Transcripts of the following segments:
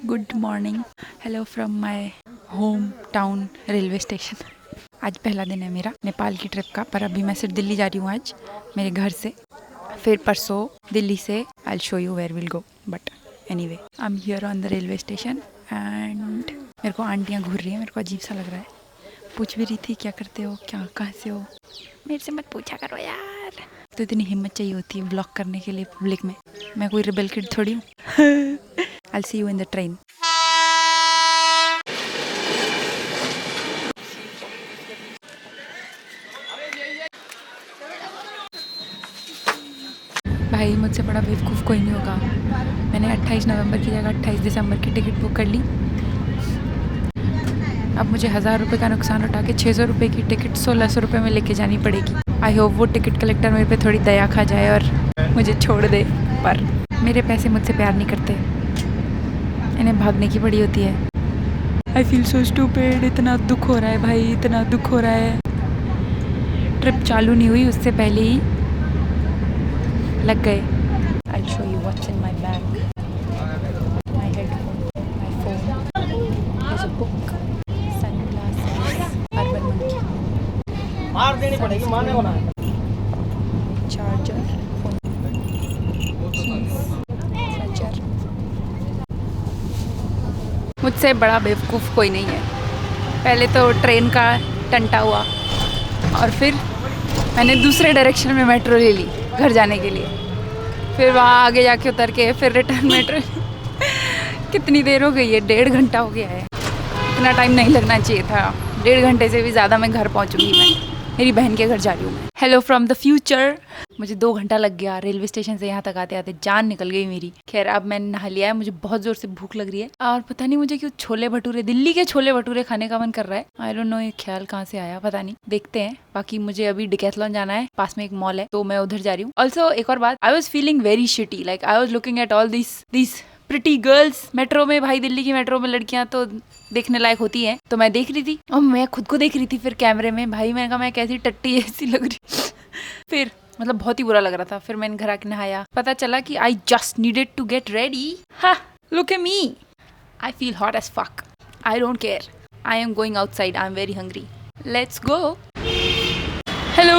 Good morning, hello from my home town railway station. आज पहला दिन है मेरा नेपाल की ट्रिप का, पर अभी मैं सिर्फ दिल्ली जा रही हूँ आज मेरे घर से। फिर परसों दिल्ली से I show you where will go, but anyway I am here on the railway station and मेरे को आंटियाँ घूर रही हैं। मेरे को अजीब सा लग रहा है। पूछ भी रही थी क्या करते हो, क्या कहाँ से हो। मेरे से मत पूछा करो यार। तो इतनी हिम्मत चाहिए होती है ब्लॉक करने के लिए पब्लिक में। मैं कोई रिबेल किड थोड़ी हूँ। I'll see you in the train. भाई मुझसे बड़ा बेवकूफ़ कोई नहीं होगा। मैंने 28 नवंबर की जगह 28 दिसंबर की टिकट बुक कर ली। अब मुझे 1000 रुपये का नुकसान उठा के 600 रुपये की टिकट 1600 रुपये में लेके जानी पड़ेगी। आई होप वो टिकट कलेक्टर मेरे पे थोड़ी दया खा जाए और मुझे छोड़ दे, पर मेरे पैसे मुझसे प्यार नहीं करते, इन्हें भागने की पड़ी होती है। I feel so stupid. इतना दुख हो रहा है भाई, इतना दुख हो रहा है। ट्रिप चालू नहीं हुई उससे पहले ही लग गए। I'll show you what's in my bag. My headphone, my phone, there's a book, sunglasses, Urban Monkey, मार देनी पड़ेगी, मारने को ना। charger, phone, keys, charger। मुझसे बड़ा बेवकूफ़ कोई नहीं है। पहले तो ट्रेन का टंटा हुआ और फिर मैंने दूसरे डायरेक्शन में मेट्रो ले ली घर जाने के लिए। फिर वहाँ आगे जाके उतर के फिर रिटर्न मेट्रो। कितनी देर हो गई है? 1.5 घंटा हो गया है। इतना टाइम नहीं लगना चाहिए था। 1.5 घंटे से भी ज़्यादा मैं घर पहुँचूँगी। मैं मेरी बहन के घर जा रही हूँ मैं। Hello from the future. मुझे 2 घंटा लग गया रेलवे स्टेशन से यहाँ तक आते आते। जान निकल गई मेरी। खैर अब मैंने नहा लिया है। मुझे बहुत ज़ोर से भूख लग रही है और पता नहीं मुझे क्यों छोले भटूरे, दिल्ली के छोले भटूरे खाने का मन कर रहा है। आई डोंट नो ये ख्याल कहाँ से आया, पता नहीं, देखते हैं। बाकी मुझे अभी डिकैथलॉन जाना है, पास में एक मॉल है तो मैं उधर जा रही हूँ। ऑल्सो एक और बात, I was feeling very shitty, like I was looking at all this pretty girls metro में। भाई दिल्ली की मेट्रो में लड़कियां तो देखने लायक होती हैं, तो मैं देख रही थी और मैं खुद को देख रही थी फिर कैमरे में। भाई मैंने कहा मैं कैसी टट्टी ऐसी लग रही। फिर मतलब बहुत ही बुरा लग रहा था। फिर मैंने घर आके नहाया, पता चला कि I just needed to get ready. Ha, look at me, I feel hot as fuck. I don't care, I am going outside, I am very hungry, let's go. Hello.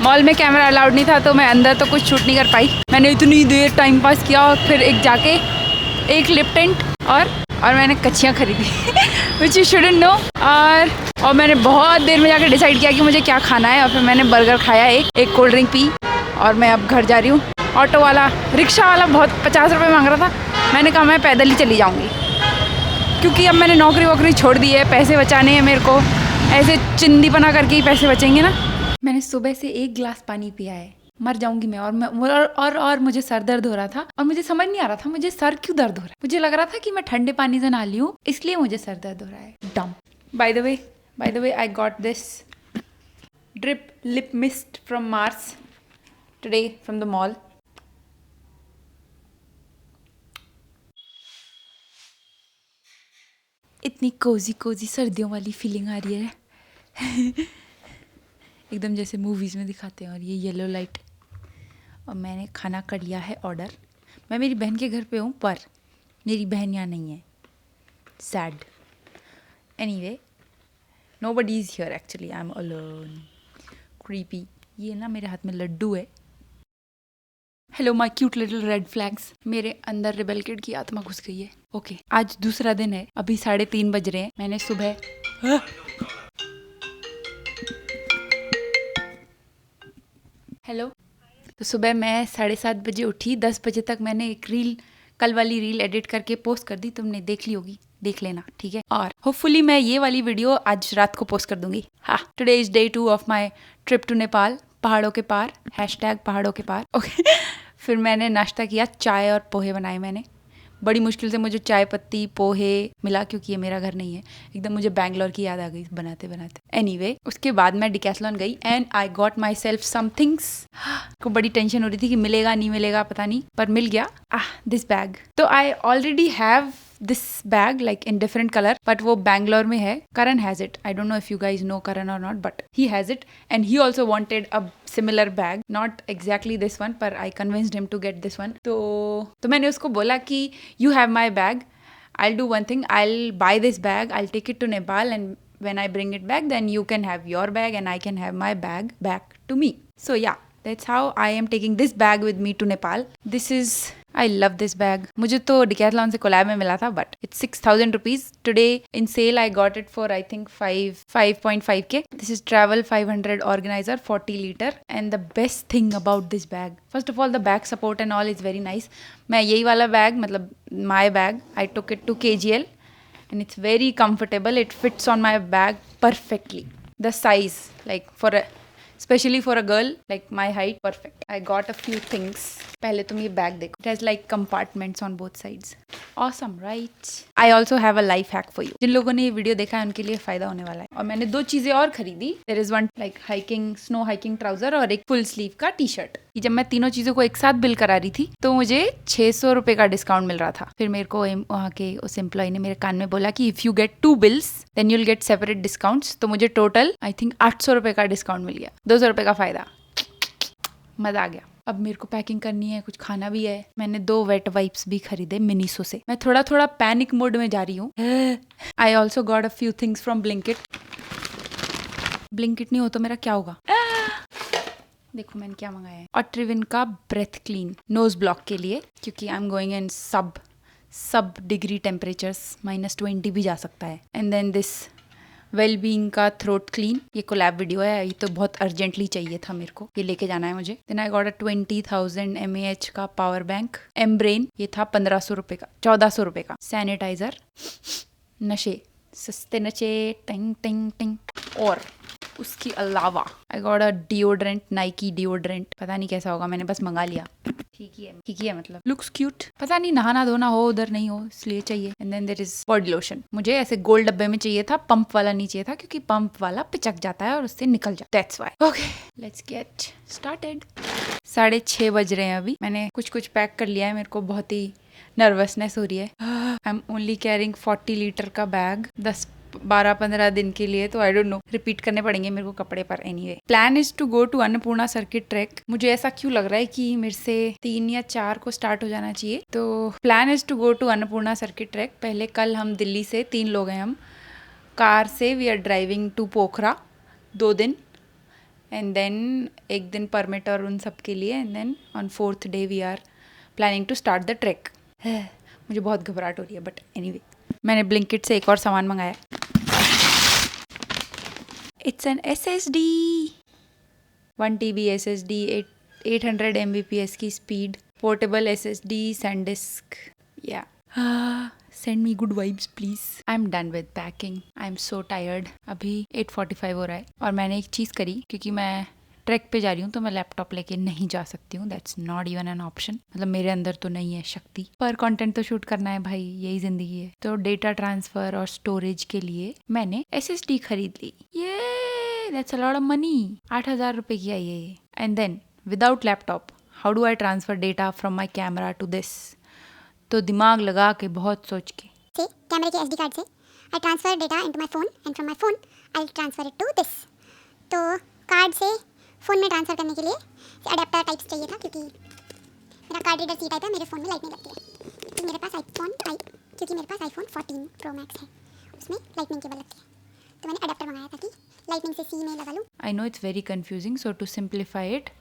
Mall में कैमरा अलाउड नहीं था तो मैं अंदर तो कुछ shoot नहीं कर पाई। मैंने इतनी देर टाइम पास किया और फिर एक जाके एक लिप टेंट और मैंने कच्चियाँ खरीदी विच यू शुडंट नो। और मैंने बहुत देर में जाकर डिसाइड किया कि मुझे क्या खाना है, और फिर मैंने बर्गर खाया, एक कोल्ड ड्रिंक पी, और मैं अब घर जा रही हूँ। ऑटो वाला, रिक्शा वाला बहुत 50 रुपये मांग रहा था। मैंने कहा मैं पैदल ही चली जाऊँगी, क्योंकि अब मैंने नौकरी वोकरी छोड़ दी है। पैसे बचाने हैं मेरे को, ऐसे चिंदी बना करके ही पैसे बचेंगे ना। मैंने सुबह से 1 गिलास पानी पिया है, मर जाऊंगी मैं। और मुझे सर दर्द हो रहा था और मुझे समझ नहीं आ रहा था मुझे सर क्यों दर्द हो रहा है। मुझे लग रहा था कि मैं ठंडे पानी से नहा ली हूँ इसलिए मुझे सर दर्द हो रहा है। डम। By the way I got this drip lip mist from Mars today from the mall. इतनी कोजी सर्दियों वाली फीलिंग आ रही है एकदम जैसे मूवीज़ में दिखाते हैं। और ये येलो लाइट। और मैंने खाना कर लिया है ऑर्डर। मैं मेरी बहन के घर पे हूँ पर मेरी बहन यहाँ नहीं है। Sad. Anyway, nobody is here actually, I am alone. Creepy. ये ना मेरे हाथ में लड्डू है। Hello my cute little red flags. मेरे अंदर रिबेल किड की आत्मा घुस गई है। ओके, आज दूसरा दिन है। अभी 3:30 बज रहे हैं। मैंने सुबह हेलो। तो सुबह मैं 7:30 बजे उठी। 10 बजे तक मैंने एक रील, कल वाली रील एडिट करके पोस्ट कर दी। तुमने देख ली होगी, देख लेना, ठीक है। और होपफुली मैं ये वाली वीडियो आज रात को पोस्ट कर दूंगी। हाँ, today is day 2 of my trip to Nepal, पहाड़ों के पार, #पहाड़ों के पार। ओके फिर मैंने नाश्ता किया, चाय और पोहे बनाए मैंने। बड़ी मुश्किल से मुझे चाय पत्ती पोहे मिला, क्योंकि ये मेरा घर नहीं है। एकदम मुझे बैंगलोर की याद आ गई बनाते बनाते। एनीवे, उसके बाद मैं डिकैथलॉन गई and I got myself some things. को बड़ी टेंशन हो रही थी कि मिलेगा नहीं मिलेगा पता नहीं, पर मिल गया। This bag. तो I already have this bag like in different colour, but वो बैंगलोर में है। Karan has it. I don't know if you guys know Karan और not, but he has it and he also wanted a similar bag, not exactly this one, पर I convinced him to get this one. तो मैंने उसको बोला कि you have my bag, I'll do one thing. I'll buy this bag, I'll take it to Nepal, and when I bring it back, then you can have your bag and I can have my bag back to me. So yeah, that's how I am taking this bag with me to Nepal. This is, I love this bag. मुझे तो Decathlon से collab में मिला था, but it's 6,000 rupees. Today in sale I got it for I think 5.5k. This is Travel 500 Organizer 40 liter. And the best thing about this bag, first of all, the back support and all is very nice. मैं यही वाला bag, मतलब my bag, I took it to KGL and it's very comfortable. It fits on my bag perfectly. The size, like for a, especially for a girl like my height, perfect. I got a few things. पहले तुम ये bag देखो. It has like compartments on both sides. Awesome, right? I also have a life hack for you. जिन लोगों ने ये video देखा है उनके लिए फायदा होने वाला है. और मैंने 2 चीजें और खरीदी. There is one like hiking, snow hiking trouser और एक full sleeve का टी-शर्ट. जब मैं तीनों चीजों को एक साथ बिल करा रही थी तो मुझे 600 रुपए का डिस्काउंट मिल रहा था. फिर मेरे को वहाँ के उस एम्प्लॉय ने मेरे कान में बोला कि if you get 2 bills then you'll get separate discounts. तो मुझे टोटल आई थिंक 800 रुपए का डिस्काउंट मिल गया. 200 रुपए का फायदा. मजा आ गया. अब मेरे को पैकिंग करनी है, कुछ खाना भी है. मैंने 2 वेट वाइप्स भी खरीदे मिनीसो से. मैं थोड़ा पैनिक मोड में जा रही हूँ. I also got a few things from Blinkit. Blinkit नहीं हो तो मेरा क्या होगा. देखो मैंने क्या मंगाया है. और ट्रिविन का ब्रेथ क्लीन नोज ब्लॉक के लिए, क्योंकि आई एम गोइंग इन सब डिग्री टेम्परेचर्स, -20 भी जा सकता है. एंड देन दिस वेलबींग का थ्रोट क्लीन. ये कोलैब वीडियो है, ये तो बहुत अर्जेंटली चाहिए था मेरे को, ये लेके जाना है मुझे. Then I got a 20,000 mAh का पावर बैंक. एम्ब्रेन, ये था 1500 रुपए का, 1400 रुपए का. सैनिटाइजर, नशे, सस्ते नशे, टिंग टिंग टिंग. और उसके अलावा आई गॉट अ डिओड्रेंट, नाइकी डिओड्रेंट. पता नहीं कैसा होगा, मैंने बस मंगा लिया. ठीक ही है मतलब. Looks cute. पता नहीं नहाना धोना हो उधर नहीं हो इसलिए चाहिए. And then there is body lotion. मुझे ऐसे गोल डब्बे में चाहिए था, पंप वाला नहीं चाहिए था, क्योंकि पंप वाला पिचक जाता है और उससे निकल जाता है. That's why. Okay, let's get started. 6:30 बज रहे हैं अभी. मैंने कुछ पैक कर लिया है. मेरे को बहुत ही नर्वसनेस हो रही है. I am only carrying 40 litre का बैग 12-15 दिन के लिए. तो आई डोंट नो, रिपीट करने पड़ेंगे मेरे को कपड़े पर. Anyway, plan is to go to Annapurna circuit trek. मुझे ऐसा क्यों लग रहा है कि मेरे से 3 या 4 को स्टार्ट हो जाना चाहिए. तो plan is to go to Annapurna circuit trek. पहले कल हम दिल्ली से 3 लोग हैं हम. कार से वी आर ड्राइविंग टू पोखरा 2 दिन. एंड देन 1 दिन परमिट और उन सब के लिए. And then on 4th day we are planning to start the trek. मुझे बहुत घबराहट हो रही है, बट एनीवे. मैंने ब्लिंकिट से एक और सामान मंगाया. It's an SSD, 1 TB SSD, 800 Mbps की speed, portable SSD, SanDisk. Yeah. Send me good vibes please. I'm done with packing. I'm so tired. अभी 8:45 हो रहा है. और मैंने एक चीज़ करी, क्योंकि मैं ट्रैक पे जा रही हूँ तो मैं लैपटॉप लेके नहीं जा सकती हूँ. That's not even an option. मतलब मेरे अंदर तो नहीं है शक्ति, पर कंटेंट तो शूट करना है भाई, यही जिंदगी है. तो डेटा ट्रांसफर और स्टोरेज के लिए मैंने SSD खरीद ली. ये that's a lot of money. 8,000 रुपए की आई है. And then without laptop how do I transfer data from my camera to this. तो दिमाग लगा के, बहुत सोच के, कैमरे के SD कार्ड से I transfer data into my phone and from my phone I transfer it to this. तो कार्ड से फ़ोन में ट्रांसफ़र करने के लिए अडेप्टर टाइप्स चाहिए था, क्योंकि मेरा कार्ड रीडर सी टाइप है, मेरे फ़ोन में लाइट नहीं लगती है. क्योंकि मेरे पास iPhone 14 Pro Max है, उसमें लाइटनिंग केबल लगती है. तो मैंने अडेप्टर मंगाया था कि लाइटनिंग से सी में लगा लूँ. I know it's very confusing, so to simplify it,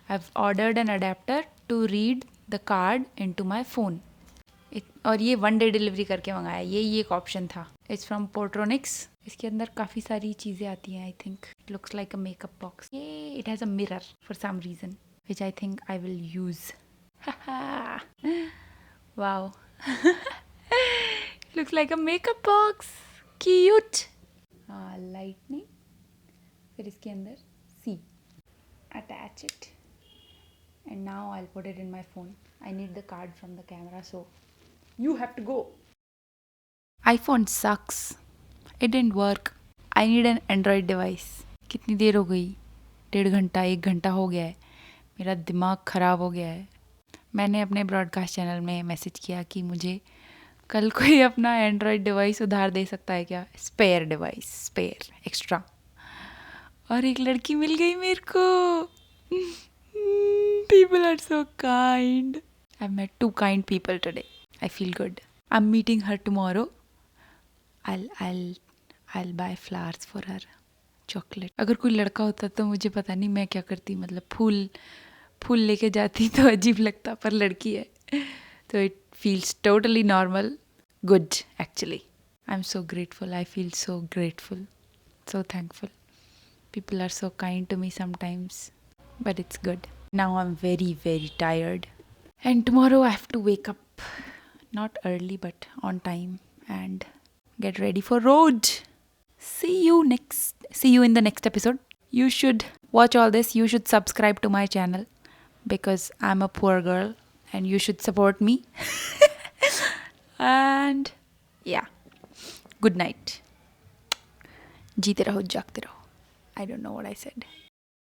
I've ordered an adapter to read the card into my phone. और ये 1 डे डिलीवरी करके मंगाया. ये एक ऑप्शन था. It's from Portronics. इसके अंदर काफ़ी सारी चीज़ें आती हैं. I think it looks like a makeup box. ये it has a mirror for some reason which I think I will use. Wow, looks like a makeup box. Cute. Lightning. फिर इसके अंदर सी. Attach it and now I'll put it in my phone. I need the card from the camera, so you have to go. iPhone sucks. It didn't work. I need an Android device. कितनी देर हो गई? 1.5 घंटा 1 घंटा हो गया है. मेरा दिमाग ख़राब हो गया है. मैंने अपने ब्रॉडकास्ट चैनल में मैसेज किया कि मुझे कल कोई अपना एंड्रॉयड डिवाइस उधार दे सकता है क्या. Spare device, spare extra. और एक लड़की मिल गई मेरे को. People are so kind. I've met 2 kind people today. I feel good. I'm meeting her tomorrow. I'll buy flowers for her. Chocolate. अगर कोई लड़का होता तो मुझे पता नहीं मैं क्या करती. मतलब फूल लेके जाती तो अजीब लगता, पर लड़की है तो it feels totally normal. Good actually. I am so grateful. I feel so grateful, so thankful. People are so kind to me sometimes, but it's good. Now I'm very, very tired. And tomorrow I have to wake up, not early, but on time and get ready for road. See you in the next episode. You should watch all this. You should subscribe to my channel because I'm a poor girl and you should support me. And yeah, good night. जीते रहो जागते रहो. I don't know what I said.